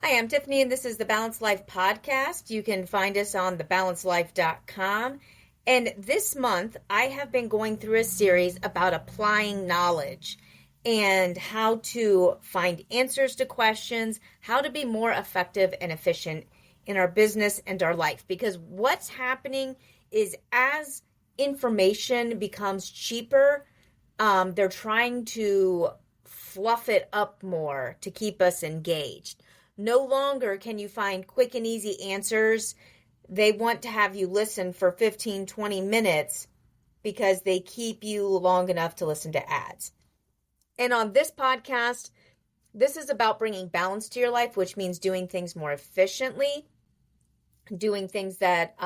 Hi, I'm Tiffany, and this is the Balanced Life Podcast. You can find us on thebalancedlife.com. And this month, I have been going through a series about applying knowledge and how to find answers to questions, how to be more effective and efficient in our business and our life. Because what's happening is as information becomes cheaper, they're trying to fluff it up more to keep us engaged. No longer can you find quick and easy answers. They want to have you listen for 15, 20 minutes because they keep you long enough to listen to ads. And on this podcast, this is about bringing balance to your life, which means doing things more efficiently, doing things that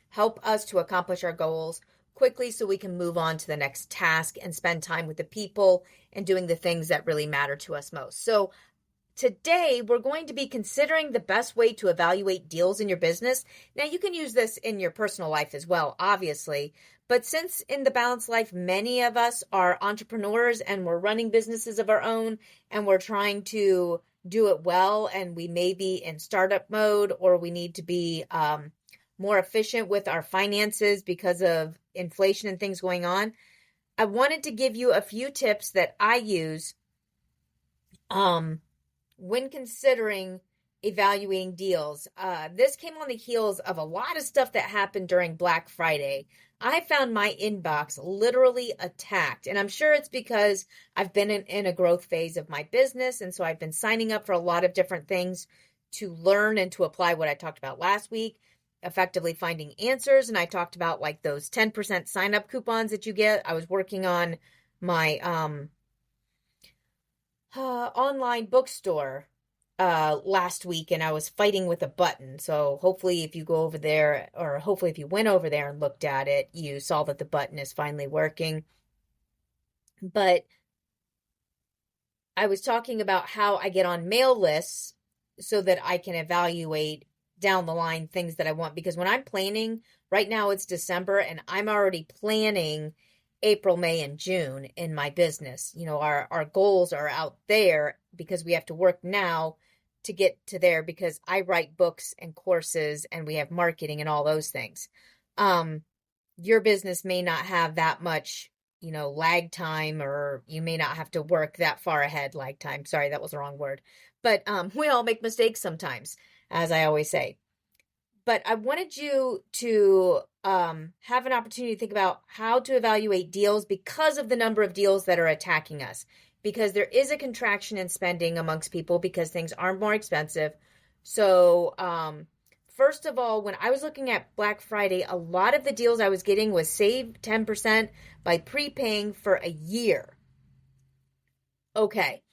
help us to accomplish our goals quickly so we can move on to the next task and spend time with the people and doing the things that really matter to us most. So today, we're going to be considering the best way to evaluate deals in your business. Now, you can use this in your personal life as well, obviously. But since in the Balanced Life, many of us are entrepreneurs and we're running businesses of our own and we're trying to do it well, and we may be in startup mode or we need to be more efficient with our finances because of inflation and things going on, I wanted to give you a few tips that I use when considering evaluating deals. This came on the heels of a lot of stuff that happened during Black Friday. I found my inbox literally attacked, and I'm sure it's because I've been in a growth phase of my business, and so I've been signing up for a lot of different things to learn and to apply what I talked about last week, effectively finding answers. And I talked about like those 10% sign up coupons that you get. I was working on my online bookstore last week, and I was fighting with a button. So hopefully if you go over there, or hopefully if you went over there and looked at it, you saw that the button is finally working. But I was talking about how I get on mail lists so that I can evaluate down the line things that I want. Because when I'm planning, right now it's December, and I'm already planning April, May, and June in my business. You know, our goals are out there because we have to work now to get to there, because I write books and courses and we have marketing and all those things. Your business may not have that much, lag time, or you may not have to work that far ahead. Lag time. Sorry, that was the wrong word. But we all make mistakes sometimes, as I always say. But I wanted you to have an opportunity to think about how to evaluate deals because of the number of deals that are attacking us. Because there is a contraction in spending amongst people because things are more expensive. So first of all, when I was looking at Black Friday, a lot of the deals I was getting was save 10% by prepaying for a year. Okay.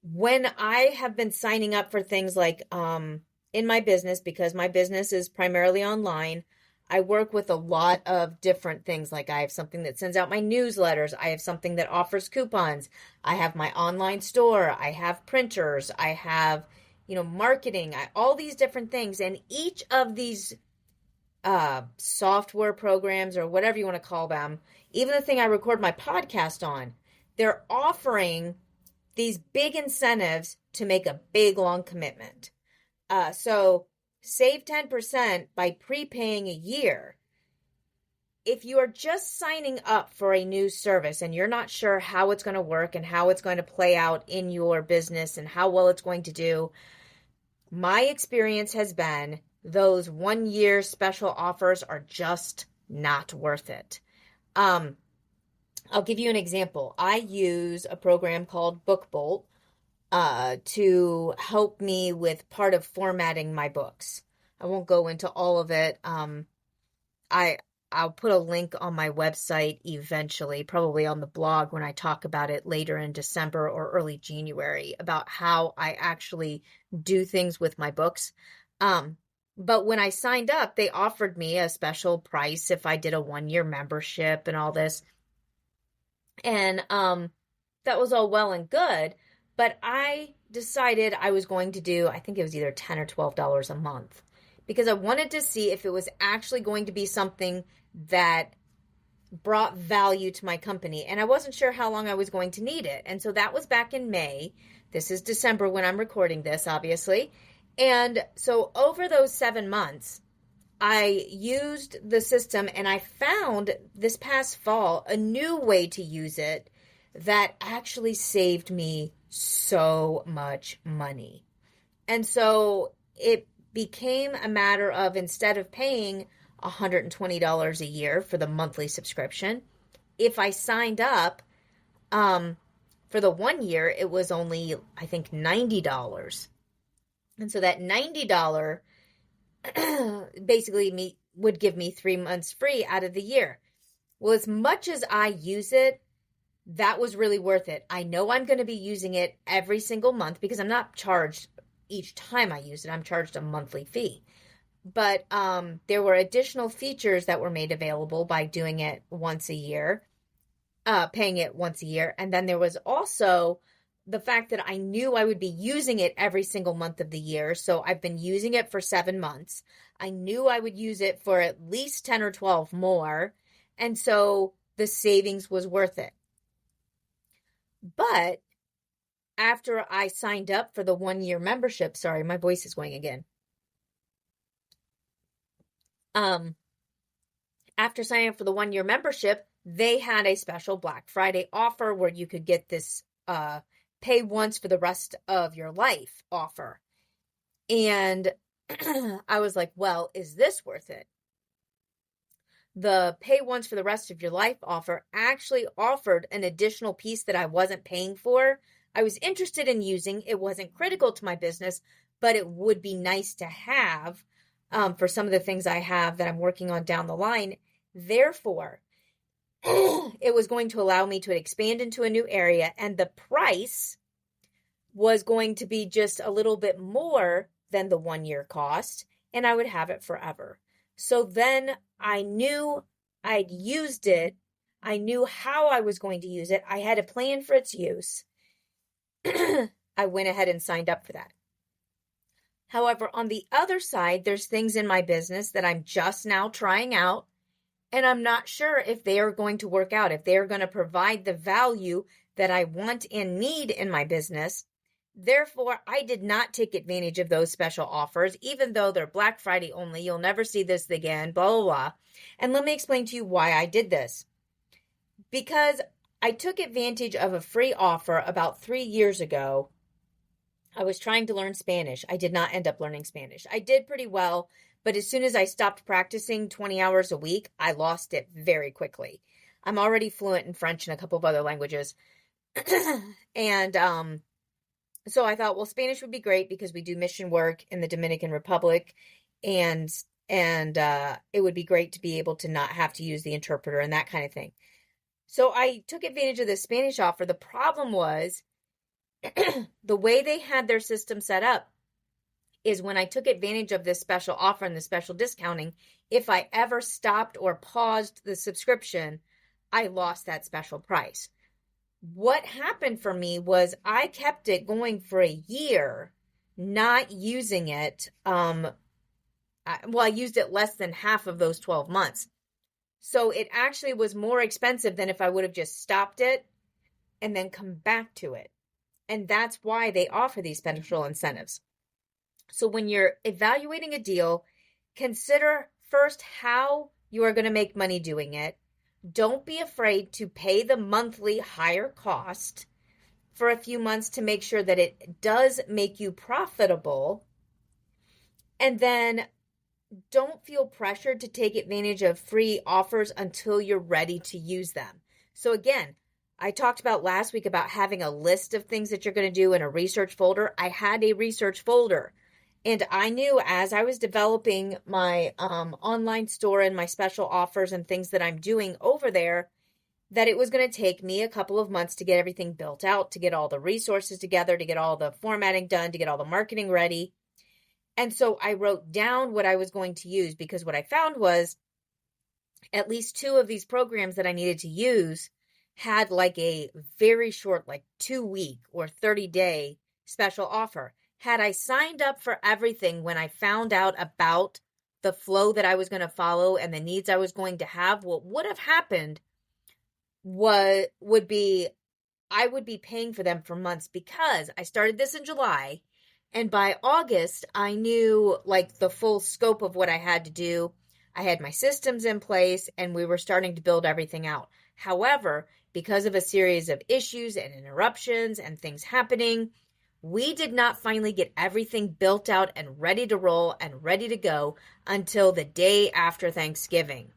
When I have been signing up for things like in my business, because my business is primarily online, I work with a lot of different things. Like I have something that sends out my newsletters. I have something that offers coupons. I have my online store. I have printers. I have, marketing, all these different things. And each of these software programs, or whatever you want to call them, even the thing I record my podcast on, they're offering these big incentives to make a big, long commitment. So save 10% by prepaying a year. If you are just signing up for a new service and you're not sure how it's going to work and how it's going to play out in your business and how well it's going to do, my experience has been those 1 year special offers are just not worth it. I'll give you an example. I use a program called BookBolt to help me with part of formatting my books. I won't go into all of it. I'll put a link on my website eventually, probably on the blog when I talk about it later in December or early January, about how I actually do things with my books. But when I signed up, they offered me a special price if I did a 1 year membership and all this. And that was all well and good. But I decided I was going to do, I think it was either $10 or $12 a month, because I wanted to see if it was actually going to be something that brought value to my company. And I wasn't sure how long I was going to need it. And so that was back in May. This is December when I'm recording this, obviously. And so over those 7 months, I used the system and I found this past fall a new way to use it that actually saved me so much money. And so it became a matter of, instead of paying $120 a year for the monthly subscription, if I signed up for the 1 year, it was only, I think, $90. And so that $90 basically would give me 3 months free out of the year. Well, as much as I use it, that was really worth it. I know I'm going to be using it every single month because I'm not charged each time I use it. I'm charged a monthly fee. But there were additional features that were made available by doing it once a year, paying it once a year. And then there was also the fact that I knew I would be using it every single month of the year. So I've been using it for 7 months. I knew I would use it for at least 10 or 12 more. And so the savings was worth it. But after I signed up for the 1 year membership, sorry, my voice is going again. After signing up for the 1 year membership, they had a special Black Friday offer where you could get this pay once for the rest of your life offer. And I was like, well, is this worth it? The pay once for the rest of your life offer actually offered an additional piece that I wasn't paying for. I was interested in using. It wasn't critical to my business, but it would be nice to have for some of the things I have that I'm working on down the line. Therefore, it was going to allow me to expand into a new area, and the price was going to be just a little bit more than the 1 year cost, and I would have it forever. So then I knew I'd used it. I knew how I was going to use it. I had a plan for its use. I went ahead and signed up for that. However, on the other side, there's things in my business that I'm just now trying out, and I'm not sure if they are going to work out, if they are going to provide the value that I want and need in my business. Therefore, I did not take advantage of those special offers, even though they're Black Friday only. You'll never see this again, blah, blah, blah. And let me explain to you why I did this. Because I took advantage of a free offer about 3 years ago. I was trying to learn Spanish. I did not end up learning Spanish. I did pretty well, but as soon as I stopped practicing 20 hours a week, I lost it very quickly. I'm already fluent in French and a couple of other languages. And so I thought, well, Spanish would be great because we do mission work in the Dominican Republic, and it would be great to be able to not have to use the interpreter and that kind of thing. So I took advantage of the Spanish offer. The problem was the way they had their system set up is when I took advantage of this special offer and the special discounting, if I ever stopped or paused the subscription, I lost that special price. What happened for me was I kept it going for a year, not using it. I used it less than half of those 12 months. So it actually was more expensive than if I would have just stopped it and then come back to it. And that's why they offer these special incentives. So when you're evaluating a deal, consider first how you are going to make money doing it. Don't be afraid to pay the monthly higher cost for a few months to make sure that it does make you profitable. And then don't feel pressured to take advantage of free offers until you're ready to use them. So again, I talked about last week about having a list of things that you're going to do in a research folder. I had a research folder, and I knew as I was developing my online store and my special offers and things that I'm doing over there, that it was going to take me a couple of months to get everything built out, to get all the resources together, to get all the formatting done, to get all the marketing ready. And so I wrote down what I was going to use, because what I found was at least 2 of these programs that I needed to use had like a very short, like 2-week or 30-day special offer. Had I signed up for everything when I found out about the flow that I was going to follow and the needs I was going to have, what would have happened would be I would be paying for them for months because I started this in July. And by August, I knew like the full scope of what I had to do. I had my systems in place and we were starting to build everything out. However, because of a series of issues and interruptions and things happening, we did not finally get everything built out and ready to roll and ready to go until the day after Thanksgiving.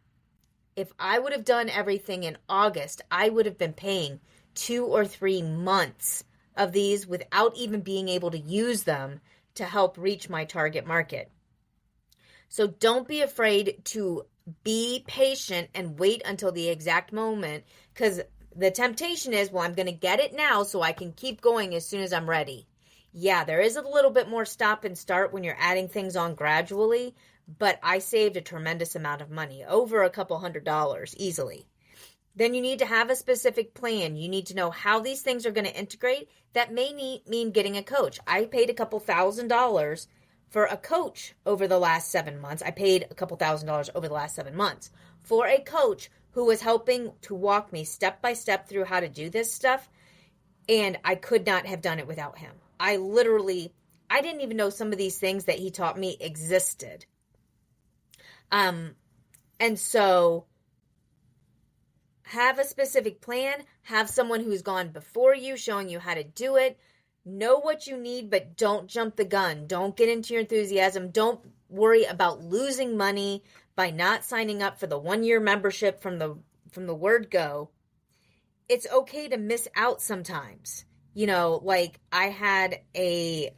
If I would have done everything in August, I would have been paying 2 or 3 months of these without even being able to use them to help reach my target market. So don't be afraid to be patient and wait until the exact moment, because the temptation is, well, I'm going to get it now so I can keep going as soon as I'm ready. Yeah, there is a little bit more stop and start when you're adding things on gradually, but I saved a tremendous amount of money, over a couple $100 easily. Then you need to have a specific plan. You need to know how these things are going to integrate. That may mean getting a coach. I paid a couple $1,000s for a coach over the last 7 months. I paid a couple $1,000s over the last 7 months for a coach who was helping to walk me step by step through how to do this stuff. And I could not have done it without him. I didn't even know some of these things that he taught me existed. And so have a specific plan, have someone who's gone before you showing you how to do it. Know what you need, but don't jump the gun. Don't get into your enthusiasm. Don't worry about losing money by not signing up for the 1-year membership from the word go. It's okay to miss out sometimes. You know, like I had a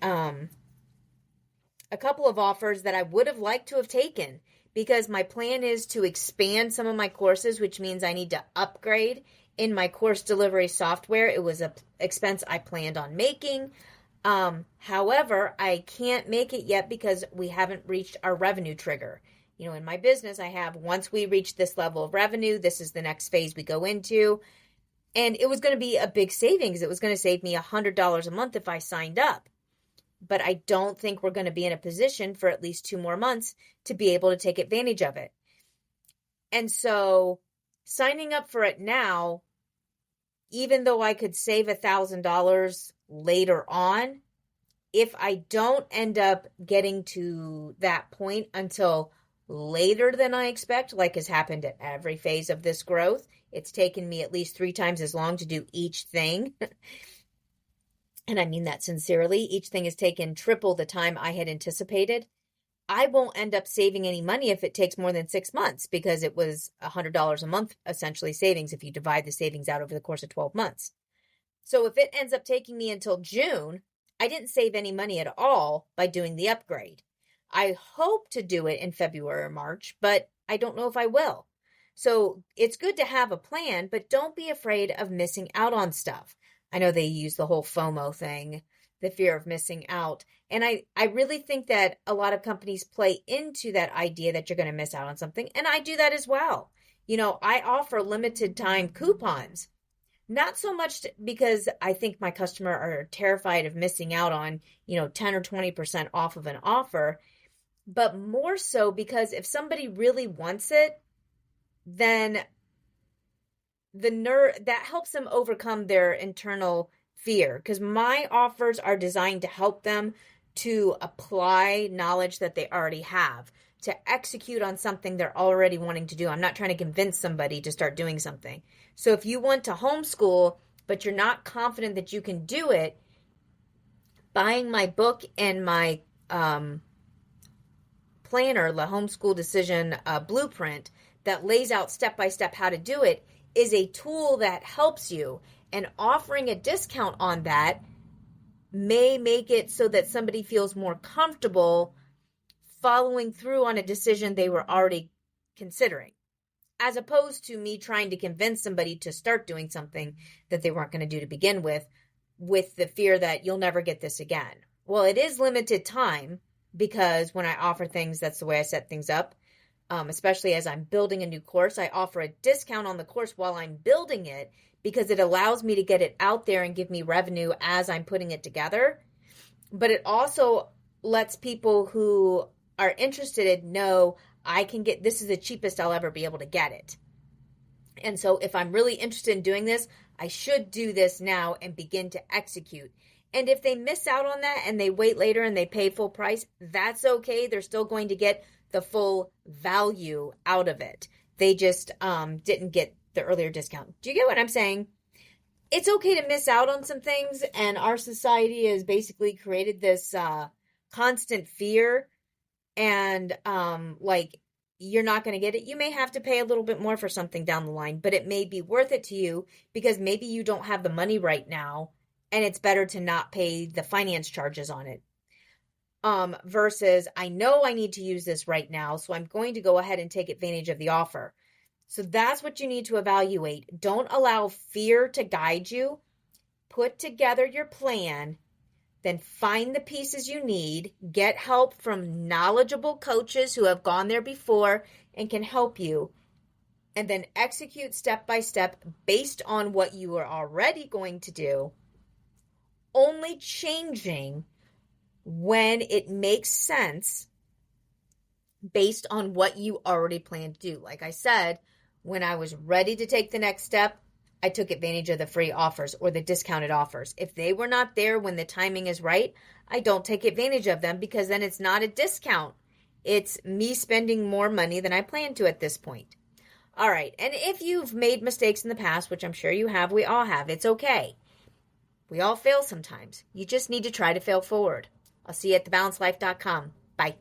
couple of offers that I would have liked to have taken, because my plan is to expand some of my courses, which means I need to upgrade in my course delivery software. It was an expense I planned on making. However, I can't make it yet because we haven't reached our revenue trigger. You know, in my business, I have, once we reach this level of revenue, this is the next phase we go into. And it was going to be a big savings. It was going to save me $100 a month if I signed up. But I don't think we're going to be in a position for at least 2 more months to be able to take advantage of it. And so signing up for it now, even though I could save $1,000 later on, if I don't end up getting to that point until later than I expect, like has happened at every phase of this growth, it's taken me at least 3 times as long to do each thing. And I mean that sincerely. Each thing has taken triple the time I had anticipated. I won't end up saving any money if it takes more than 6 months, because it was $100 a month, essentially, savings if you divide the savings out over the course of 12 months. So if it ends up taking me until June, I didn't save any money at all by doing the upgrade. I hope to do it in February or March, but I don't know if I will. So it's good to have a plan, but don't be afraid of missing out on stuff. I know they use the whole FOMO thing, the fear of missing out. And I really think that a lot of companies play into that idea that you're going to miss out on something. And I do that as well. You know, I offer limited time coupons, not so much because I think my customer are terrified of missing out on, 10 or 20% off of an offer, but more so because if somebody really wants it, then that helps them overcome their internal fear, because my offers are designed to help them to apply knowledge that they already have, to execute on something they're already wanting to do. I'm not trying to convince somebody to start doing something. So if you want to homeschool, but you're not confident that you can do it, buying my book and my planner, the Homeschool Decision Blueprint, that lays out step-by-step how to do it, is a tool that helps you, and offering a discount on that may make it so that somebody feels more comfortable following through on a decision they were already considering, as opposed to me trying to convince somebody to start doing something that they weren't going to do to begin with the fear that you'll never get this again. Well, it is limited time, because when I offer things, that's the way I set things up. Especially as I'm building a new course, I offer a discount on the course while I'm building it, because it allows me to get it out there and give me revenue as I'm putting it together. But it also lets people who are interested know I can this is the cheapest I'll ever be able to get it. And so if I'm really interested in doing this, I should do this now and begin to execute. And if they miss out on that and they wait later and they pay full price, that's okay. They're still going to get the full value out of it. They just didn't get the earlier discount. Do you get what I'm saying? It's okay to miss out on some things, and our society has basically created this constant fear, and like, you're not going to get it. You may have to pay a little bit more for something down the line, but it may be worth it to you because maybe you don't have the money right now, and it's better to not pay the finance charges on it. Versus, I know I need to use this right now, so I'm going to go ahead and take advantage of the offer. So that's what you need to evaluate. Don't allow fear to guide you. Put together your plan, then find the pieces you need. Get help from knowledgeable coaches who have gone there before and can help you. And then execute step by step based on what you are already going to do, only changing when it makes sense based on what you already planned to do. Like I said, when I was ready to take the next step, I took advantage of the free offers or the discounted offers. If they were not there when the timing is right, I don't take advantage of them because then it's not a discount. It's me spending more money than I planned to at this point. All right. And if you've made mistakes in the past, which I'm sure you have, we all have, it's okay. We all fail sometimes. You just need to try to fail forward. I'll see you at thebalancedlife.com. Bye.